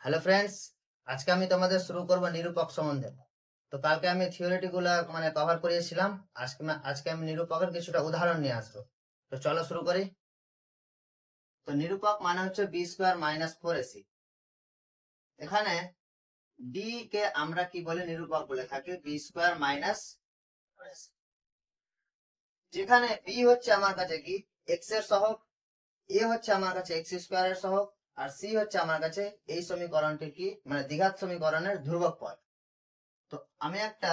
Hello friends, আজকে আমি তোমাদের শুরু করব নিরূপক সম্বন্ধে। তো কালকে আমি থিওরিটি গুলা কভার করিয়েছিলাম। আজকে আমি নিরূপকের কিছুটা উদাহরণ নিয়ে আসবো। তো চলো শুরু করি। তো নিরূপক মানে হচ্ছে বি স্কোয়ার মাইনাস 4ac। এখানে ডি কে আমরা কি বলে নিরূপক বলে থাকি বি স্কোয়ার মাইনাস, যেখানে বি হচ্ছে আমার কাছে কি এক্স এর সহগ, এ হচ্ছে আমার কাছে এক্স স্কোয়ার এর সহগ, আর সি হচ্ছে আমার কাছে এই সমীকরণটি কি দ্বিঘাত সমীকরণের ধ্রুবক পদ। তো আমি একটা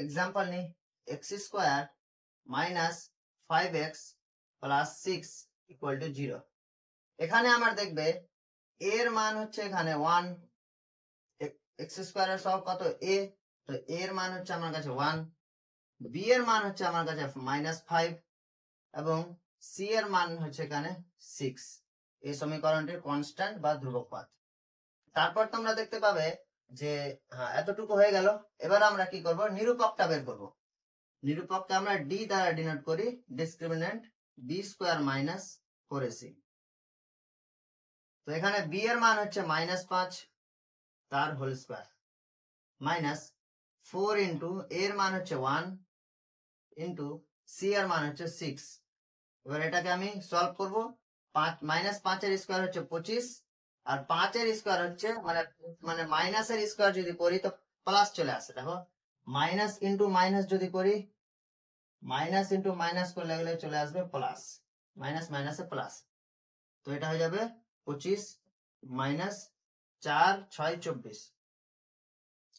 এক্সাম্পল নিই, x square minus 5x plus 6 equal to 0। এখানে আমার দেখবে এর মান হচ্ছে এখানে 1, এক্স স্কোয়ারের সহগ কত এ, তো এর মান হচ্ছে আমার কাছে 1, বি এর মান হচ্ছে আমার কাছে -5 এবং সি এর মান হচ্ছে এখানে 6। এই সমীকরণটির কনস্ট্যান্ট বা ধ্রুবক পদ। তারপর তোমরা দেখতে পাবে যে এতটুকু হয়ে গেল। এবার আমরা কি করব, নিরূপকটা বের করব। নিরূপককে আমরা ডি দ্বারা ডিনোট করি, ডিসক্রিমিন্যান্ট বি স্কোয়ার মাইনাস 4ac। তো এখানে বি এর মান হচ্ছে -5 তার হোল স্কোয়ার মাইনাস 4 ইন্টু এর মান হচ্ছে 1 ইন্টু সি এর মান হচ্ছে 6। এবার এটাকে আমি সলভ করব। -5 এর স্কোয়ার হচ্ছে 25, আর 5 এর স্কোয়ার হচ্ছে মাইনাস এর স্কোয়ার যদি করি তো প্লাস চলে আসে। দেখো মাইনাস ইন্টু মাইনাস যদি করি, মাইনাস ইন্টু মাইনাস করলে গেলে চলে আসবে প্লাস, মাইনাস মাইনাসে প্লাস। তো এটা হয়ে যাবে 25 মাইনাস 4 6 24,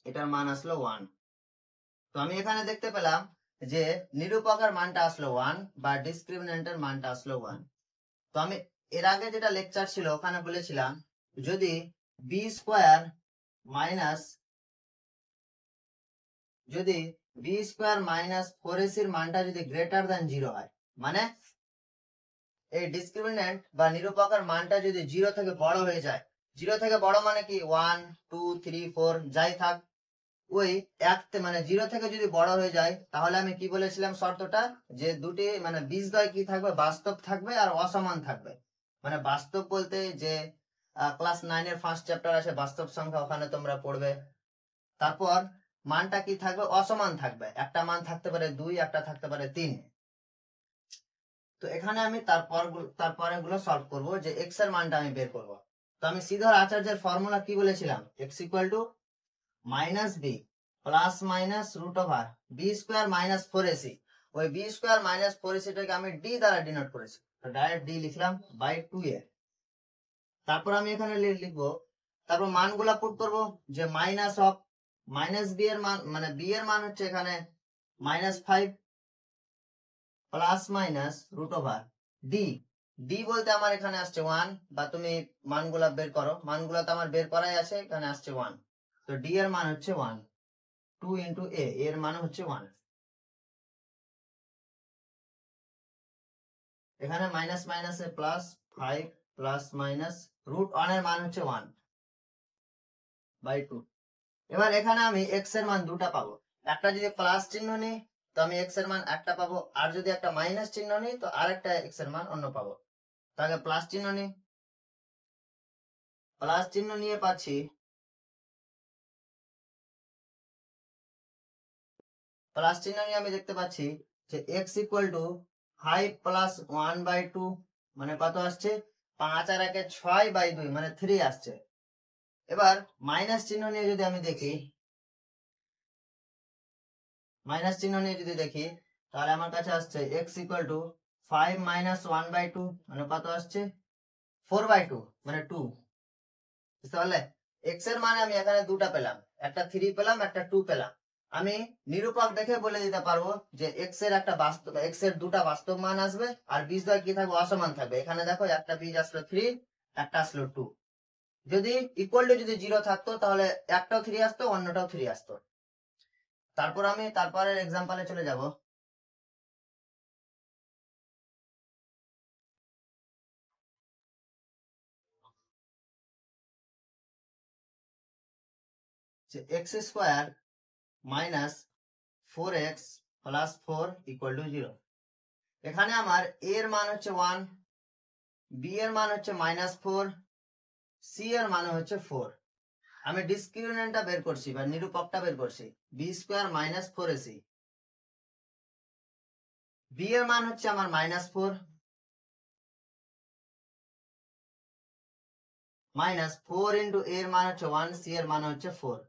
এটার মান আসলো 1। তো আমি এখানে দেখতে পেলাম যে নিরূপকের মানটা আসলো 1 বা ডিসক্রিমিন্যান্টের মানটা আসলো 1। তো আমি এর আগে যেটা লেকচার ছিল ওখানে বলেছিলাম যদি বি স্কোয়ার মাইনাস 4ac এর মানটা যদি গ্রেটার দ্যান 0 হয়, মানে এই ডিসক্রিমিন্যান্ট বা নিরূপকের মানটা যদি 0 থেকে বড় হয়ে যায়, 0 থেকে বড় মানে কি 1 2 3 4 যাই থাক, ওই 0 থেকে যদি বড় হয়ে যায়, তাহলে আমি কি বলেছিলাম শর্তটা, যে দুটি বীজদ্বয় কি থাকবে, বাস্তব থাকবে আর অসমান থাকবে। বাস্তব বলতে যে ক্লাস 9 এর ফার্স্ট চ্যাপ্টার আছে বাস্তব সংখ্যা, ওখানে তোমরা পড়বে। তারপর মানটা কি থাকবে, অসমান থাকবে, একটা মান থাকতে পারে 2, একটা থাকতে পারে 3। তো এখানে আমি তারপরে গুলো সলভ করব, যে এক্স এর মানটা আমি বের করব। তো আমি শ্রীধর আচার্যের ফর্মুলা কি বলেছিলাম, x equal to minus b plus minus root over b square minus 4ac। ওই বি স্কোয়ার মাইনাস 4ac-টাকে আমি ডি দ্বারা ডিনোট করেছি, তো ডাইরেক্ট ডি লিখলাম বাই 2a। তারপর আমি এখানে লিখবো, তারপর মানগুলা পুট করব, যে মাইনাস অফ মাইনাস বি এর মান বি এর মান হচ্ছে এখানে -5 plus minus root over D. D বলতে আমার এখানে আসছে 1, বা তুমি মানগুলা বের করো, মানগুলা তো আমার বের করাই আছে, এখানে আসছে 1। তো ডি এর মান হচ্ছে 1, 2 ইন্টু এ এর মান হচ্ছে 1। এখানে মাইনাস মাইনাসে প্লাস 5 প্লাস মাইনাস রুট 1 এর মান হচ্ছে 1 বাই 2। এবার এখানে আমি এক্স এর মান দুটা পাবো, একটা যদি প্লাস চিহ্ন নিই তো আমি এক্স এর মান একটা পাবো, আর যদি একটা মাইনাস চিহ্ন নিই তো আরেকটা এক্স এর মান অন্য পাবো। তাহলে প্লাস চিহ্ন নিই, প্লাস চিহ্ন নিয়ে পাচ্ছি প্লাস চিহ্ন নিয়ে আমি দেখতে পাচ্ছি যে x equal to 5 plus 1 by 2, কত আসছে 5 আর 1 6 বাই 2 3 আসছে। এবার মাইনাস চিহ্ন নিয়ে যদি আমি দেখি, মাইনাস চিহ্ন নিয়ে যদি দেখি তাহলে আমার কাছে আসছে x equal to 5 minus 1 by 2, কত আসছে 4 বাই 2 2। বুঝতে পারলে, x এর মানে আমি এখানে দুটা পেলাম, একটা 3 পেলাম, একটা 2 পেলাম। আমি নিরূপক দেখে বলে দিতে পারবো যে x এর দুটা বাস্তব মান আসবে, আর বীজদ্বয় কি থাকবে, অসমান থাকবে। এখানে দেখো একটা বীজ আসলো 3, একটা আসলো 2। যদি ইকুয়াল টু যদি 0 থাকতো তাহলে একটাও 3 আসতো, অন্যটাও 3 আসতো। তারপর আমি তারপরের এক্সাম্পলে চলে যাব। যে x square minus 4x plus 4 equal to 0। এখানে আমার a এর মান হচ্ছে 1, b এর মান হচ্ছে -4, c এর মান হচ্ছে 4। আমি ডিসক্রিমিনেন্টটা বের করছি বা নিরূপকটা বের করছি, B square minus 4ac, B এর মান হচ্ছে আমার -4 -4 ইন্টু এ এর মান হচ্ছে 1, সি এর মান হচ্ছে 4,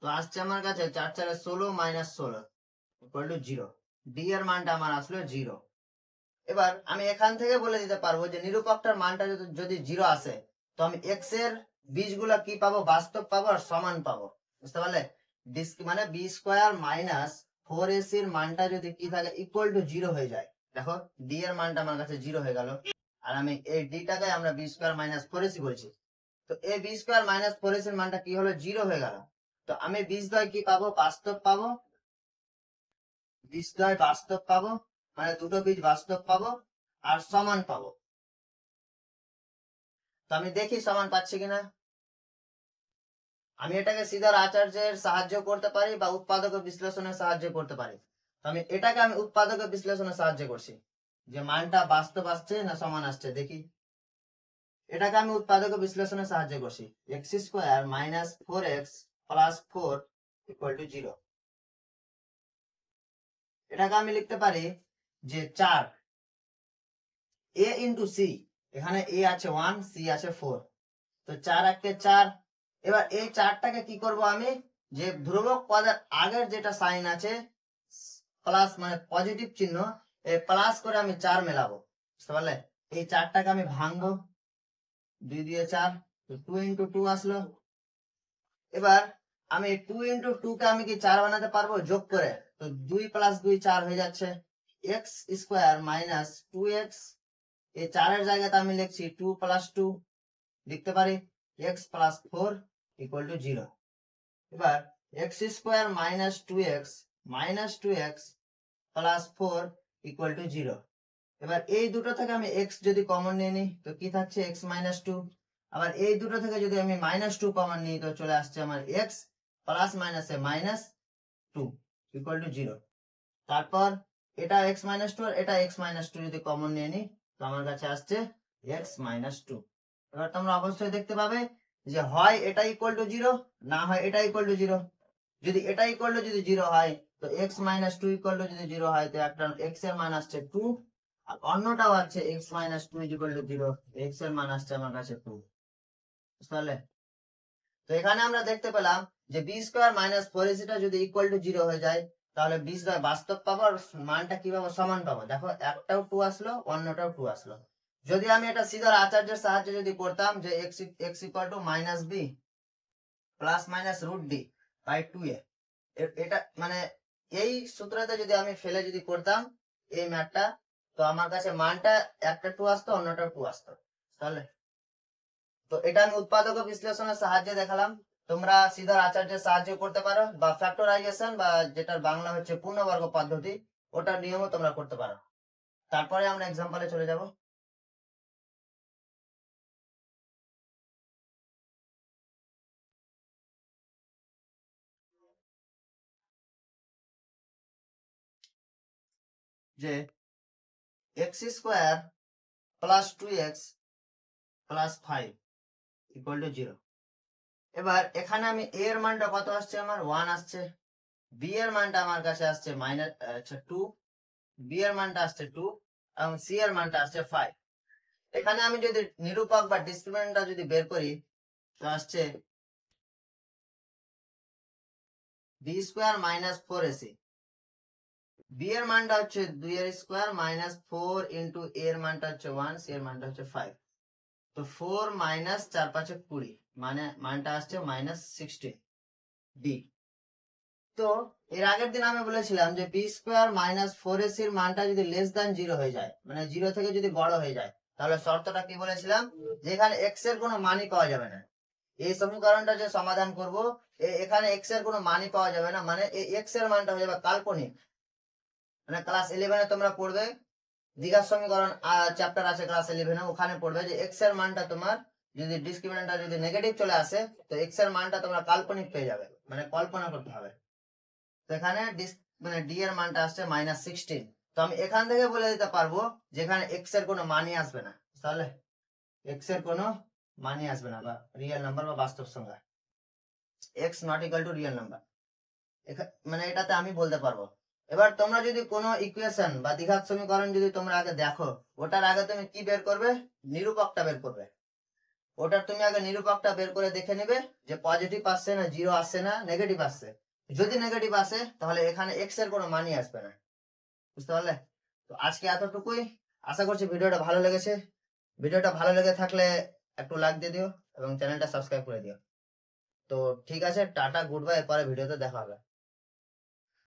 তো আসছে আমার কাছে 4 4 16 -16 ইকুয়াল টু 0। ডি এর মানটা আমার আসলো 0। এবার আমি এখান থেকে বলে দিতে পারবো যে নিরূপকটার মানটা যদি 0 আসে, তো আমি এক্স এর বীজগুলো কি পাবো, বাস্তব পাবো আর সমান পাবো, বুঝতে পারলে? মানে বি স্কোয়ার মাইনাস 4ac এর মানটা যদি কি থাকে, ইকুয়াল টু 0 হয়ে যায়, দেখো ডি এর মানটা আমার কাছে 0 হয়ে গেল। আর আমি এই ডিটাকে আমরা বি স্কোয়ার মাইনাস 4ac বলছি, তো এই বি স্কোয়ার মাইনাস 4ac এর মানটা কি হলো, 0 হয়ে গেল। তো আমি বীজদ্বয় কি পাবো, বাস্তব পাবো, বীজদ্বয় বাস্তব পাবো, মানে দুটো বীজ বাস্তব পাবো আর সমান পাবো। তো আমি দেখি সমান পাচ্ছি কিনা। আমি এটাকে সিধার আচার্যের সাহায্য করতে পারি বা উৎপাদক বিশ্লেষণের সাহায্য করতে পারি। তো আমি এটাকে উৎপাদক বিশ্লেষণের সাহায্য করছি, যে মানটা বাস্তব আসছে না সমান আসছে দেখি। এটাকে আমি উৎপাদক বিশ্লেষণের সাহায্য করছি, x square minus 4x plus 4 equal to 0। এটাকে আমি লিখতে পারি যে 4 a ইন্টু সি, এখানে a আছে 1, সি আছে 4, তো 4 1 4। এবার এই 4টাকে কি করব আমি, যে ধ্রুবক পদের আগের যেটা সাইন আছে প্লাস মানে পজিটিভ চিহ্ন, এই প্লাস করে আমি 4 মেলাবো, বুঝতে পারলে? এই 4টাকে আমি ভাঙবো, 2 দিয়ে 4, তো 2 ইন্টু 2 আসলো। এবার আমি 2 ইন্টু 2 কে আমি কি 4 বানাতে পারবো যোগ করে, তো 2 প্লাস 2 4 হয়ে যাচ্ছে, এক্স স্কোয়ার মাইনাস 2x, এই 4 এর জায়গাতে আমি লিখছি 2 প্লাস 2, লিখতে পারি এক্স প্লাস 4 ইকুয়াল টু 0। এবার x square minus 2x plus 4 equal to 0। এবার এই দুটো থেকে আমি এক্স যদি কমন নিয়ে নিই, তো কি থাকছে এক্স মাইনাস 2। আবার এই দুটো থেকে যদি আমি -2 কমন নিই, তো চলে আসছে আমার এক্স প্লাস মাইনাসে -2 ইকুয়াল টু 0। তারপর এটা এক্স মাইনাস 2 আর এটা এক্স মাইনাস 2 যদি কমন নিয়ে নিই, তো আমার কাছে আসছে এক্স মাইনাস 2। এবার তোমরা অবশ্যই দেখতে পাবে যে হয় এটা ইকুয়াল টু 0, না হয় এটা ইকুয়াল টু 0। যদি এটা ইকুয়াল টু যদি 0 হয়, তো এক্স মাইনাস 2 ইকুয়াল টু যদি 0 হয়, তো একটা এক্স এর মান আসছে 2, আর অন্যটাও আছে x minus 2 equal to 0, x এর মান আসছে আমার কাছে 2, বুঝতে পারলে? তো এখানে আমরা দেখতে পেলাম যে বি স্কোয়ার মাইনাস 4ac টা যদি ইকুয়াল টু 0 হয়ে যায়, তাহলে বি স্কোয়ার বাস্তব পাবো আর মানটা কি পাবো, সমান পাবো। দেখো একটাও 2 আসলো, অন্যটাও 2 আসলো। যদি আমি এটা সিধার আচার্যের সাহায্যে যদি করতাম, যে x equal to minus b plus minus root D by 2a, এটা মানে এই সূত্রতে যদি আমি ফেলে যদি করতাম এই ম্যাথটা, তো আমার কাছে মানটা একটা 2 আসতো, অন্যটা 2 আসতো, তাহলে। তো এটা আমি উৎপাদক বিশ্লেষণের সাহায্যে দেখালাম। তোমরা সিধার আচার্যের সাহায্য করতে পারো, বা ফ্যাক্টরাইজেশন বা যেটার বাংলা হচ্ছে পূর্ণবর্গ পদ্ধতি, ওটার নিয়মও তোমরা করতে পারো। তারপরে আমরা এক্সাম্পলে চলে যাব। যে x square plus 2x plus 5 equal to 0। এবার এখানে আমি a এর মানটা কত আসছে, আমার 1 আসছে, b এর মানটা আমার কাছে আসছে -2, b এর মানটা আসছে 2 এবং c এর মানটা আসছে 5। এখানে আমি যদি নিরূপক বা ডিসক্রিমিনেন্টটা যদি বের করি, তো আসছে B square minus 4ac, B এর মানটা হচ্ছে 2 এর স্কোয়ার মাইনাস 4 ইন্টু এ এর মানটা হচ্ছে 1, সি এর মানটা হচ্ছে 5, তো 4 মাইনাস 4 5 20, মানে মানটা আসছে -16 ডি। তো এর আগের দিন আমি বলেছিলাম যে বি স্কোয়ার মাইনাস 4ac এর মানটা যদি লেস দ্যান 0 হয়ে যায়, মানে 0 থেকে যদি বড় হয়ে যায়, তাহলে শর্তটা কি বলেছিলাম, যে এখানে এক্স এর কোনো মানই পাওয়া যাবে না। এই সমীকরণটা যে সমাধান করব, এখানে এক্স এর কোনো মানই পাওয়া যাবে না, মানে এই এক্স এর মানটা হয়ে যাবে কাল্পনিক। মানে ক্লাস 11-এ তোমরা পড়বে, দ্বিঘাত সমীকরণ চ্যাপ্টার আছে ক্লাস 11-এ, ওখানে পড়বে যে এক্স এর মানটা তোমার যদি ডিসক্রিমিনেন্টটা যদি নেগেটিভ চলে আসে, তো এক্স এর মানটা তোমরা কাল্পনিক পেয়ে যাবে, মানে কল্পনা করতে হবে। তো এখানে মানে ডি এর মানটা আসছে -16। তো আমি এখান থেকে বলে দিতে পারবো যেখানে এক্স এর কোনো মানই আসবে না, তাহলে এক্স এর কোনো মানই আসবে না, বা রিয়েল নাম্বার বা বাস্তব সংখ্যা। X not equal to real number, মানে এটাতে আমি বলতে পারবো। এবার তোমরা যদি কোনো ইকুয়েশন বা দ্বিঘাত সমীকরণ যদি তোমরা আগে দেখো, ওটার আগে তুমি কি বের করবে? নিরূপকটা বের করবে। ওটার তুমি আগে নিরূপকটা বের করে দেখে নেবে যে পজিটিভ আসছে না জিরো আসছে না নেগেটিভ আসছে। যদি নেগেটিভ আসে তাহলে এখানে এক্স এর কোনো মানই আসবে না। বুঝতে পারলে? তো আজকে এতটুকুই। আশা করছি ভিডিওটা ভালো লেগেছে। ভিডিওটা ভালো লেগে থাকলে একটু লাইক দিয়ে দিও এবং চ্যানেলটা সাবস্ক্রাইব করে দিও। তো ঠিক আছে, টাটা, গুড বাই, পরে ভিডিওতে দেখা হবে।